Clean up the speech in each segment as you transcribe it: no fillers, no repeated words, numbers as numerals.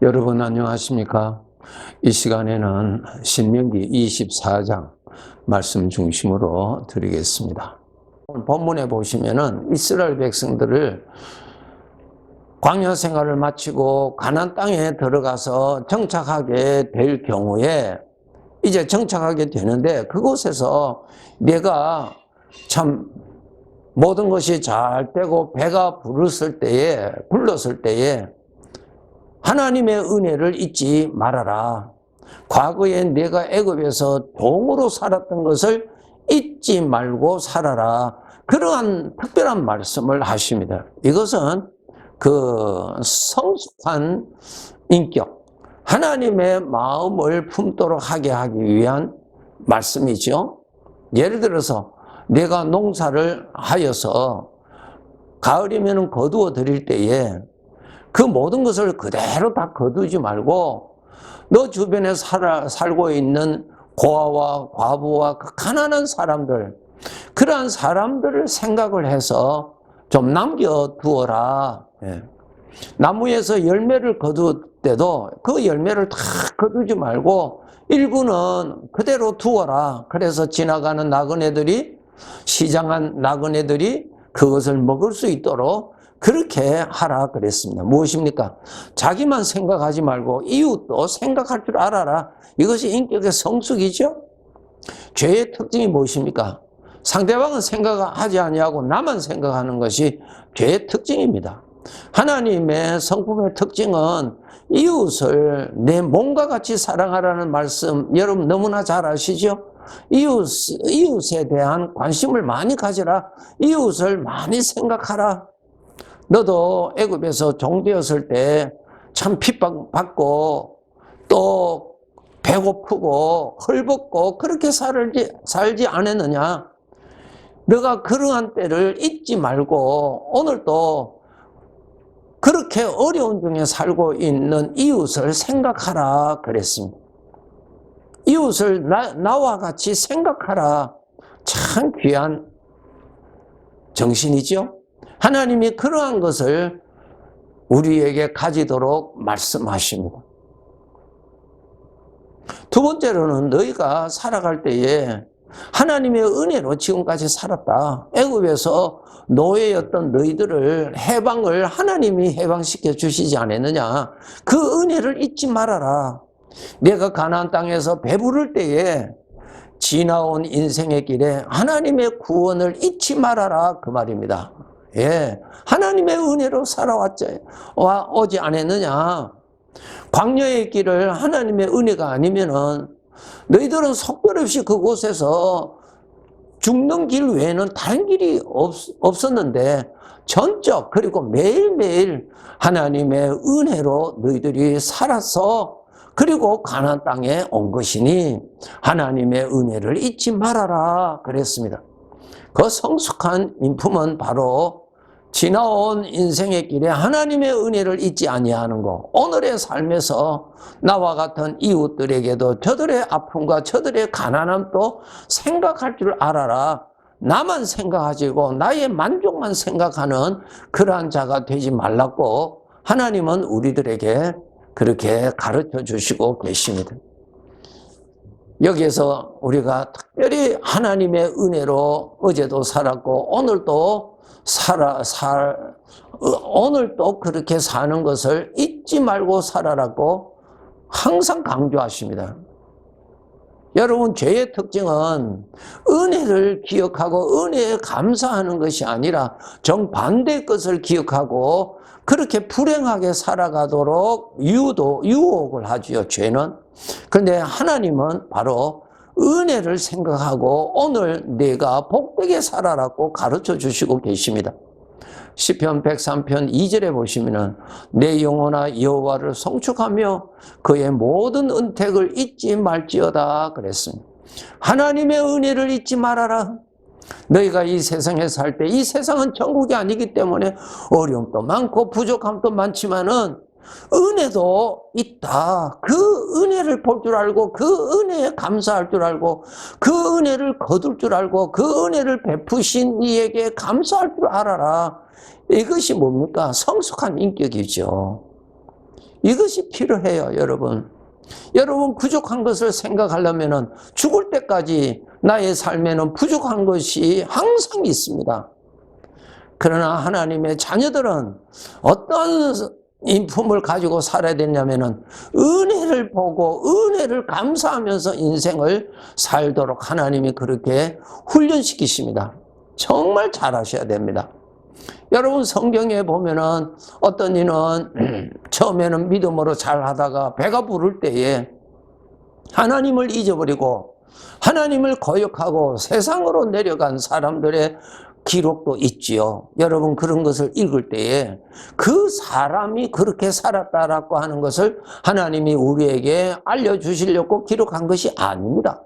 여러분 안녕하십니까? 이 시간에는 신명기 24장 말씀 중심으로 드리겠습니다. 오늘 본문에 보시면은 이스라엘 백성들을 광야 생활을 마치고 가나안 땅에 들어가서 정착하게 될 경우에 이제 정착하게 되는데 그곳에서 내가 참 모든 것이 잘 되고 배가 불렀을 때에 하나님의 은혜를 잊지 말아라. 과거에 내가 애굽에서 종으로 살았던 것을 잊지 말고 살아라. 그러한 특별한 말씀을 하십니다. 이것은 그 성숙한 인격, 하나님의 마음을 품도록 하게 하기 위한 말씀이죠. 예를 들어서 내가 농사를 하여서 가을이면 거두어 드릴 때에 그 모든 것을 그대로 다 거두지 말고 너 주변에 살고 있는 고아와 과부와 그 가난한 사람들, 그러한 사람들을 생각을 해서 좀 남겨두어라. 나무에서 열매를 거둘 때도 그 열매를 다 거두지 말고 일부는 그대로 두어라. 그래서 지나가는 나그네들이, 시장한 나그네들이 그것을 먹을 수 있도록 그렇게 하라 그랬습니다. 무엇입니까? 자기만 생각하지 말고 이웃도 생각할 줄 알아라. 이것이 인격의 성숙이죠. 죄의 특징이 무엇입니까? 상대방은 생각하지 아니하고 나만 생각하는 것이 죄의 특징입니다. 하나님의 성품의 특징은 이웃을 내 몸과 같이 사랑하라는 말씀, 여러분 너무나 잘 아시죠? 이웃에 대한 관심을 많이 가져라. 이웃을 많이 생각하라. 너도 애굽에서 종되었을 때 참 핍박받고 또 배고프고 헐벗고 그렇게 살지 않았느냐? 너가 그러한 때를 잊지 말고 오늘도 그렇게 어려운 중에 살고 있는 이웃을 생각하라 그랬습니다. 이웃을 나와 같이 생각하라. 참 귀한 정신이죠. 하나님이 그러한 것을 우리에게 가지도록 말씀하십니다. 두 번째로는 너희가 살아갈 때에 하나님의 은혜로 지금까지 살았다. 애굽에서 노예였던 너희들을 하나님이 해방시켜 주시지 않았느냐. 그 은혜를 잊지 말아라. 내가 가나안 땅에서 배부를 때에 지나온 인생의 길에 하나님의 구원을 잊지 말아라. 그 말입니다. 하나님의 은혜로 오지 않았느냐. 광야의 길을 하나님의 은혜가 아니면은 너희들은 속절없이 그곳에서 죽는 길 외에는 다른 길이 없었는데 전적 그리고 매일매일 하나님의 은혜로 너희들이 살아서 그리고 가나안 땅에 온 것이니 하나님의 은혜를 잊지 말아라 그랬습니다. 그 성숙한 인품은 바로 지나온 인생의 길에 하나님의 은혜를 잊지 아니하는 것. 오늘의 삶에서 나와 같은 이웃들에게도 저들의 아픔과 저들의 가난함도 생각할 줄 알아라. 나만 생각하지고 나의 만족만 생각하는 그러한 자가 되지 말라고 하나님은 우리들에게 그렇게 가르쳐 주시고 계십니다. 여기에서 우리가 특별히 하나님의 은혜로 어제도 살았고 오늘도 그렇게 사는 것을 잊지 말고 살아라고 항상 강조하십니다. 여러분, 죄의 특징은 은혜를 기억하고 은혜에 감사하는 것이 아니라 정반대의 것을 기억하고 그렇게 불행하게 살아가도록 유혹을 하지요, 죄는. 그런데 하나님은 바로 은혜를 생각하고 오늘 내가 복되게 살아라고 가르쳐 주시고 계십니다. 시편 103편 2절에 보시면은 내 영혼아 여호와를 송축하며 그의 모든 은택을 잊지 말지어다 그랬습니다. 하나님의 은혜를 잊지 말아라. 너희가 이 세상에 살 때 이 세상은 천국이 아니기 때문에 어려움도 많고 부족함도 많지만은 은혜도 있다. 그 은혜를 볼 줄 알고 그 은혜에 감사할 줄 알고 그 은혜를 거둘 줄 알고 그 은혜를 베푸신 이에게 감사할 줄 알아라. 이것이 뭡니까? 성숙한 인격이죠. 이것이 필요해요, 여러분. 여러분 부족한 것을 생각하려면 죽을 때까지 나의 삶에는 부족한 것이 항상 있습니다. 그러나 하나님의 자녀들은 어떤 인품을 가지고 살아야 되냐면은 은혜를 보고 은혜를 감사하면서 인생을 살도록 하나님이 그렇게 훈련시키십니다. 정말 잘하셔야 됩니다. 여러분 성경에 보면은 어떤 이는 처음에는 믿음으로 잘 하다가 배가 부를 때에 하나님을 잊어버리고 하나님을 거역하고 세상으로 내려간 사람들의 기록도 있지요. 여러분 그런 것을 읽을 때에 그 사람이 그렇게 살았다라고 하는 것을 하나님이 우리에게 알려주시려고 기록한 것이 아닙니다.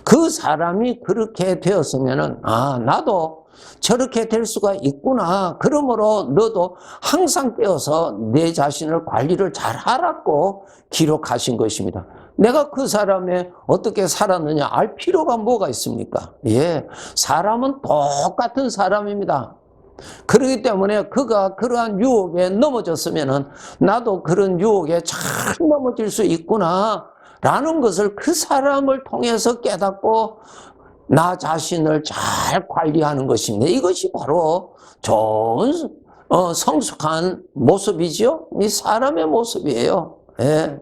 그 사람이 그렇게 되었으면은 나도 저렇게 될 수가 있구나. 그러므로 너도 항상 깨어서 내 자신을 관리를 잘 하라고 기록하신 것입니다. 내가 그 사람의 어떻게 살았느냐 알 필요가 뭐가 있습니까? 예, 사람은 똑같은 사람입니다. 그렇기 때문에 그가 그러한 유혹에 넘어졌으면은 나도 그런 유혹에 잘 넘어질 수 있구나 라는 것을 그 사람을 통해서 깨닫고 나 자신을 잘 관리하는 것입니다. 이것이 바로 좋은 성숙한 모습이죠. 이 사람의 모습이에요. 예.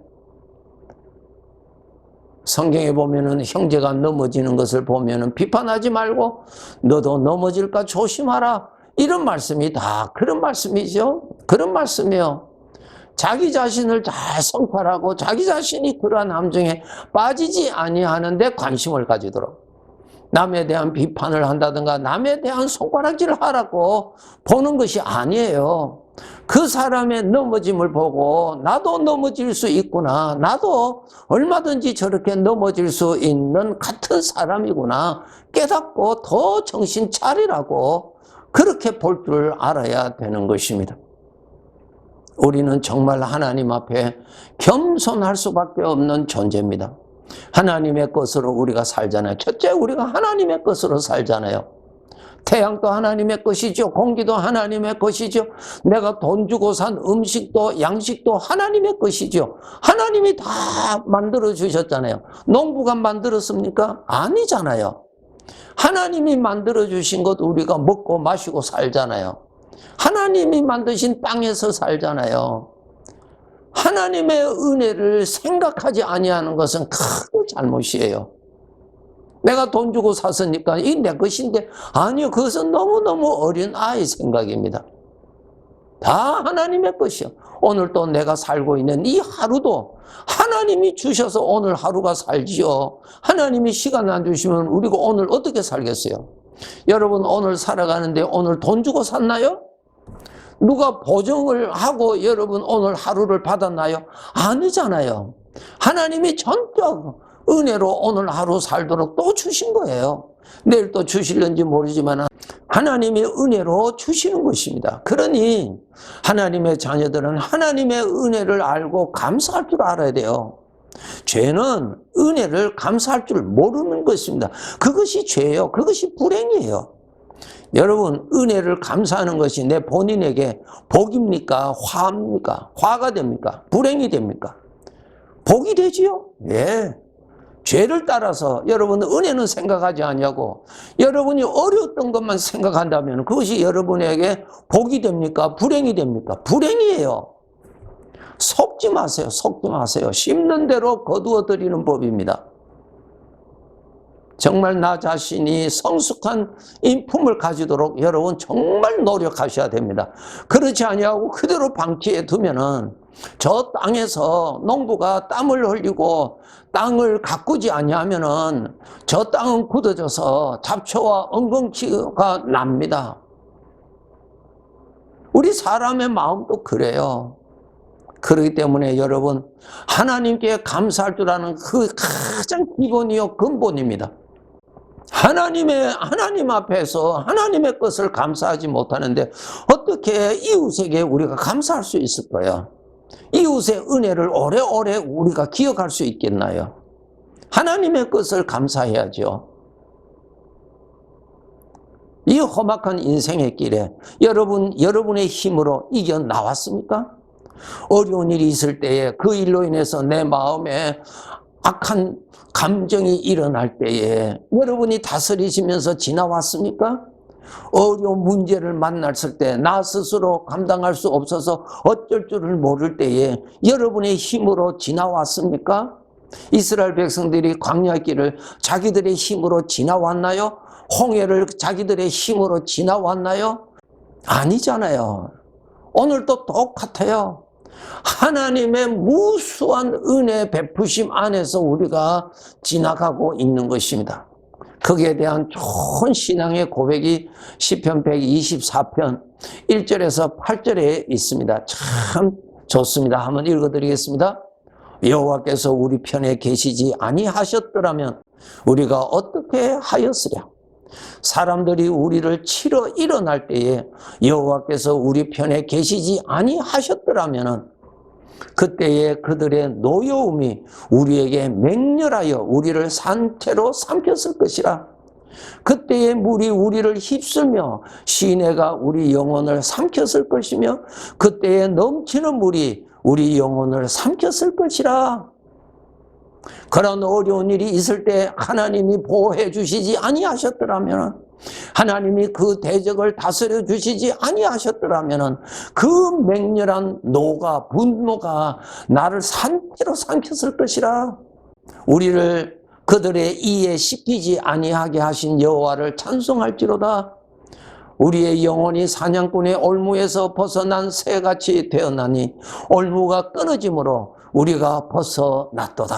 성경에 보면은 형제가 넘어지는 것을 보면은 비판하지 말고 너도 넘어질까 조심하라. 이런 말씀이 다 그런 말씀이죠. 그런 말씀이에요. 자기 자신을 잘 성찰하고 자기 자신이 그러한 함정에 빠지지 아니하는데 관심을 가지도록. 남에 대한 비판을 한다든가 남에 대한 손가락질을 하라고 보는 것이 아니에요. 그 사람의 넘어짐을 보고 나도 넘어질 수 있구나. 나도 얼마든지 저렇게 넘어질 수 있는 같은 사람이구나. 깨닫고 더 정신 차리라고 그렇게 볼 줄 알아야 되는 것입니다. 우리는 정말 하나님 앞에 겸손할 수밖에 없는 존재입니다. 하나님의 것으로 우리가 살잖아요. 첫째, 우리가 하나님의 것으로 살잖아요. 태양도 하나님의 것이죠. 공기도 하나님의 것이죠. 내가 돈 주고 산 음식도 양식도 하나님의 것이죠. 하나님이 다 만들어 주셨잖아요. 농부가 만들었습니까? 아니잖아요. 하나님이 만들어 주신 것 우리가 먹고 마시고 살잖아요. 하나님이 만드신 땅에서 살잖아요. 하나님의 은혜를 생각하지 아니하는 것은 큰 잘못이에요. 내가 돈 주고 샀으니까 이 내 것인데 아니요, 그것은 너무너무 어린 아이 생각입니다. 다 하나님의 것이요. 오늘 또 내가 살고 있는 이 하루도 하나님이 주셔서 오늘 하루가 살지요. 하나님이 시간 안 주시면 우리가 오늘 어떻게 살겠어요? 여러분 오늘 살아가는데 오늘 돈 주고 샀나요? 누가 보증을 하고 여러분 오늘 하루를 받았나요? 아니잖아요. 하나님이 전적 은혜로 오늘 하루 살도록 또 주신 거예요. 내일 또 주실는지 모르지만 하나님이 은혜로 주시는 것입니다. 그러니 하나님의 자녀들은 하나님의 은혜를 알고 감사할 줄 알아야 돼요. 죄는 은혜를 감사할 줄 모르는 것입니다. 그것이 죄예요. 그것이 불행이에요. 여러분 은혜를 감사하는 것이 내 본인에게 복입니까? 화입니까? 화가 됩니까? 불행이 됩니까? 복이 되지요. 예. 죄를 따라서 여러분 은혜는 생각하지 않냐고 여러분이 어려웠던 것만 생각한다면 그것이 여러분에게 복이 됩니까? 불행이 됩니까? 불행이에요. 속지 마세요. 속지 마세요. 심는 대로 거두어 드리는 법입니다. 정말 나 자신이 성숙한 인품을 가지도록 여러분 정말 노력하셔야 됩니다. 그렇지 아니하고 그대로 방치해 두면은 저 땅에서 농부가 땀을 흘리고 땅을 가꾸지 아니하면은 저 땅은 굳어져서 잡초와 엉겅퀴가 납니다. 우리 사람의 마음도 그래요. 그렇기 때문에 여러분 하나님께 감사할 줄 아는 그 가장 기본이요 근본입니다. 하나님 앞에서 하나님의 것을 감사하지 못하는데 어떻게 이웃에게 우리가 감사할 수 있을 거예요? 이웃의 은혜를 오래오래 우리가 기억할 수 있겠나요? 하나님의 것을 감사해야죠. 이 험악한 인생의 길에 여러분의 힘으로 이겨 나왔습니까? 어려운 일이 있을 때에 그 일로 인해서 내 마음에 악한 감정이 일어날 때에 여러분이 다스리시면서 지나왔습니까? 어려운 문제를 만났을 때 나 스스로 감당할 수 없어서 어쩔 줄을 모를 때에 여러분의 힘으로 지나왔습니까? 이스라엘 백성들이 광야길을 자기들의 힘으로 지나왔나요? 홍해를 자기들의 힘으로 지나왔나요? 아니잖아요. 오늘도 똑같아요. 하나님의 무수한 은혜 베푸심 안에서 우리가 지나가고 있는 것입니다. 거기에 대한 좋은 신앙의 고백이 시편 124편 1절에서 8절에 있습니다. 참 좋습니다. 한번 읽어드리겠습니다. 여호와께서 우리 편에 계시지 아니하셨더라면 우리가 어떻게 하였으랴. 사람들이 우리를 치러 일어날 때에 여호와께서 우리 편에 계시지 아니하셨더라면 그때에 그들의 노여움이 우리에게 맹렬하여 우리를 산채로 삼켰을 것이라. 그때의 물이 우리를 휩쓸며 시내가 우리 영혼을 삼켰을 것이며 그때에 넘치는 물이 우리 영혼을 삼켰을 것이라. 그런 어려운 일이 있을 때 하나님이 보호해 주시지 아니하셨더라면, 하나님이 그 대적을 다스려 주시지 아니하셨더라면 그 맹렬한 노가 분노가 나를 산채로 삼켰을 것이라. 우리를 그들의 이에 씹히지 아니하게 하신 여호와를 찬송할지로다. 우리의 영혼이 사냥꾼의 올무에서 벗어난 새같이 되었나니 올무가 끊어짐으로 우리가 벗어났도다.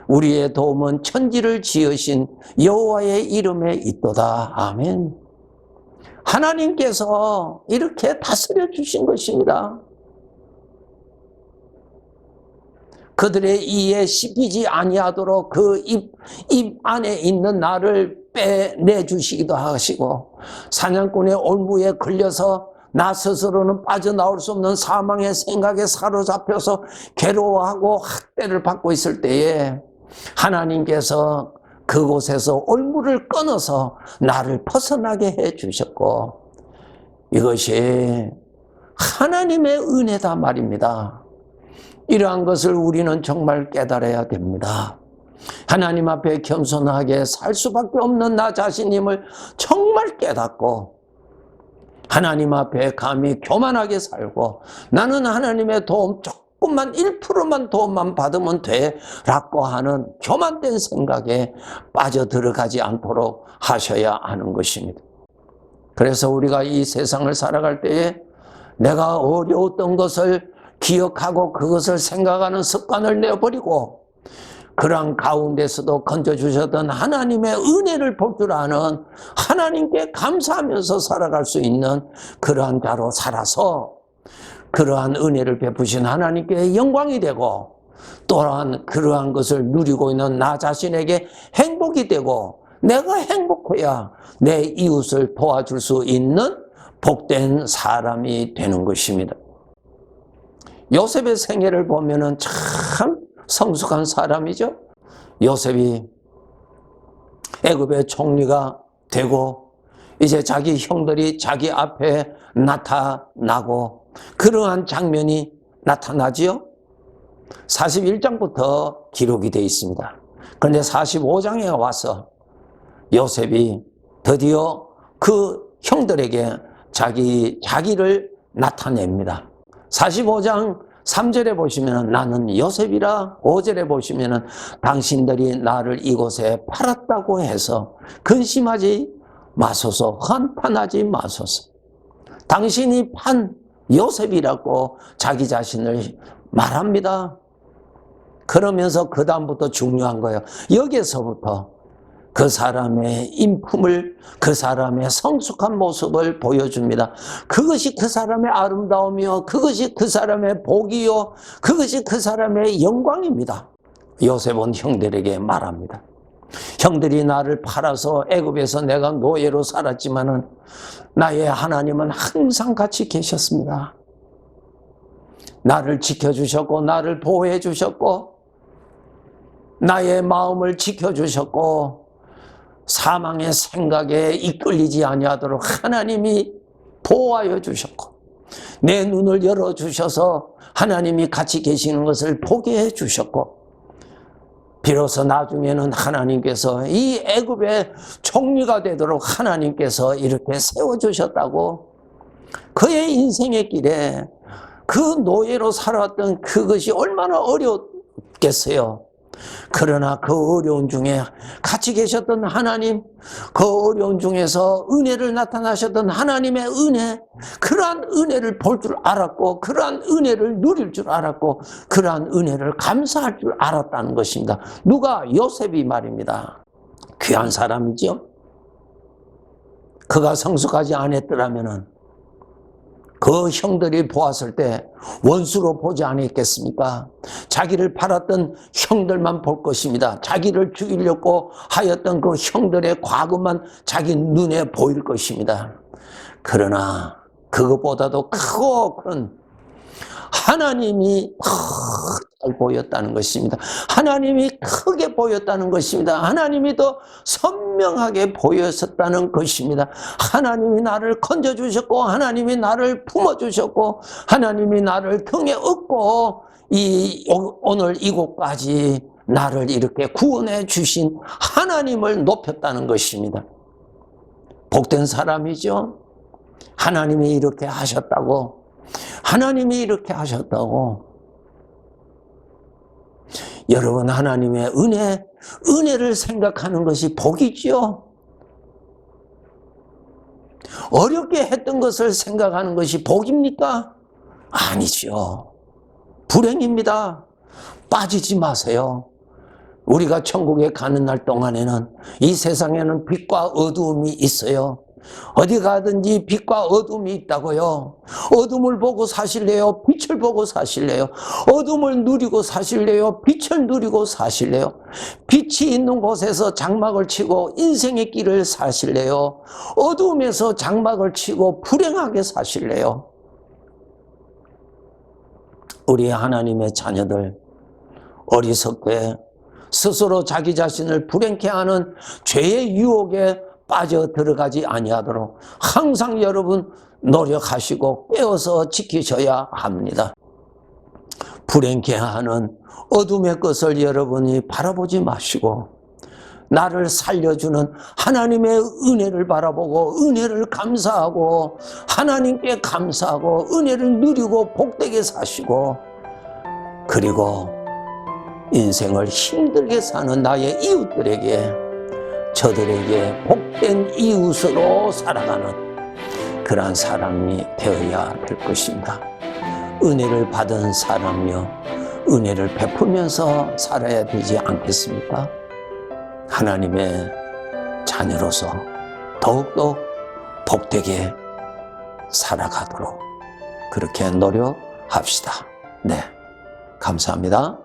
우리의 도움은 천지를 지으신 여호와의 이름에 있도다. 아멘. 하나님께서 이렇게 다스려 주신 것입니다. 그들의 이에 씹히지 아니하도록 그 입 안에 있는 나를 빼내 주시기도 하시고, 사냥꾼의 올무에 걸려서 나 스스로는 빠져나올 수 없는 사망의 생각에 사로잡혀서 괴로워하고 학대를 받고 있을 때에 하나님께서 그곳에서 올무를 끊어서 나를 벗어나게 해 주셨고, 이것이 하나님의 은혜다 말입니다. 이러한 것을 우리는 정말 깨달아야 됩니다. 하나님 앞에 겸손하게 살 수밖에 없는 나 자신임을 정말 깨닫고 하나님 앞에 감히 교만하게 살고 나는 하나님의 도움 조금만 1%만 도움만 받으면 돼라고 하는 교만된 생각에 빠져들어가지 않도록 하셔야 하는 것입니다. 그래서 우리가 이 세상을 살아갈 때에 내가 어려웠던 것을 기억하고 그것을 생각하는 습관을 내버리고 그러한 가운데서도 건져주셨던 하나님의 은혜를 볼 줄 아는 하나님께 감사하면서 살아갈 수 있는 그러한 자로 살아서 그러한 은혜를 베푸신 하나님께 영광이 되고 또한 그러한 것을 누리고 있는 나 자신에게 행복이 되고 내가 행복해야 내 이웃을 도와줄 수 있는 복된 사람이 되는 것입니다. 요셉의 생애를 보면은 참 성숙한 사람이죠. 요셉이 애굽의 총리가 되고 이제 자기 형들이 자기 앞에 나타나고 그러한 장면이 나타나지요. 41장부터 기록이 되어 있습니다. 그런데 45장에 와서 요셉이 드디어 그 형들에게 자기를 나타냅니다. 45장 3절에 보시면 나는 요셉이라, 5절에 보시면 당신들이 나를 이곳에 팔았다고 해서 근심하지 마소서, 한탄하지 마소서. 당신이 판 요셉이라고 자기 자신을 말합니다. 그러면서 그 다음부터 중요한 거예요. 여기에서부터 그 사람의 인품을, 그 사람의 성숙한 모습을 보여줍니다. 그것이 그 사람의 아름다움이요, 그것이 그 사람의 복이요, 그것이 그 사람의 영광입니다. 요셉은 형들에게 말합니다. 형들이 나를 팔아서 애굽에서 내가 노예로 살았지만은 나의 하나님은 항상 같이 계셨습니다. 나를 지켜주셨고 나를 보호해 주셨고 나의 마음을 지켜주셨고 사망의 생각에 이끌리지 아니하도록 하나님이 보호하여 주셨고 내 눈을 열어주셔서 하나님이 같이 계시는 것을 보게 해주셨고, 비로소 나중에는 하나님께서 이 애굽의 총리가 되도록 하나님께서 이렇게 세워주셨다고. 그의 인생의 길에 그 노예로 살아왔던 그것이 얼마나 어려웠겠어요. 그러나 그 어려운 중에 같이 계셨던 하나님, 그 어려운 중에서 은혜를 나타나셨던 하나님의 은혜, 그러한 은혜를 볼 줄 알았고, 그러한 은혜를 누릴 줄 알았고, 그러한 은혜를 감사할 줄 알았다는 것입니다. 누가? 요셉이 말입니다. 귀한 사람이죠. 그가 성숙하지 않았더라면 그 형들이 보았을 때 원수로 보지 않았겠습니까? 자기를 팔았던 형들만 볼 것입니다. 자기를 죽이려고 하였던 그 형들의 과거만 자기 눈에 보일 것입니다. 그러나 그것보다도 크고 큰 하나님이 잘 보였다는 것입니다. 하나님이 크게 보였다는 것입니다. 하나님이 더 선명하게 보였었다는 것입니다. 하나님이 나를 건져주셨고, 하나님이 나를 품어주셨고, 하나님이 나를 등에 업고 오늘 이곳까지 나를 이렇게 구원해 주신 하나님을 높였다는 것입니다. 복된 사람이죠. 하나님이 이렇게 하셨다고. 하나님이 이렇게 하셨다고. 여러분, 하나님의 은혜를 생각하는 것이 복이지요. 어렵게 했던 것을 생각하는 것이 복입니까? 아니지요. 불행입니다. 빠지지 마세요. 우리가 천국에 가는 날 동안에는 이 세상에는 빛과 어두움이 있어요. 어디 가든지 빛과 어둠이 있다고요. 어둠을 보고 사실래요? 빛을 보고 사실래요? 어둠을 누리고 사실래요? 빛을 누리고 사실래요? 빛이 있는 곳에서 장막을 치고 인생의 길을 사실래요? 어둠에서 장막을 치고 불행하게 사실래요? 우리 하나님의 자녀들, 어리석게 스스로 자기 자신을 불행케 하는 죄의 유혹에 빠져 들어가지 아니하도록 항상 여러분 노력하시고 깨어서 지키셔야 합니다. 불행케 하는 어둠의 것을 여러분이 바라보지 마시고 나를 살려주는 하나님의 은혜를 바라보고 은혜를 감사하고 하나님께 감사하고 은혜를 누리고 복되게 사시고, 그리고 인생을 힘들게 사는 나의 이웃들에게, 저들에게 복된 이웃으로 살아가는 그러한 사람이 되어야 될 것입니다. 은혜를 받은 사람이요, 은혜를 베풀면서 살아야 되지 않겠습니까? 하나님의 자녀로서 더욱더 복되게 살아가도록 그렇게 노력합시다. 네, 감사합니다.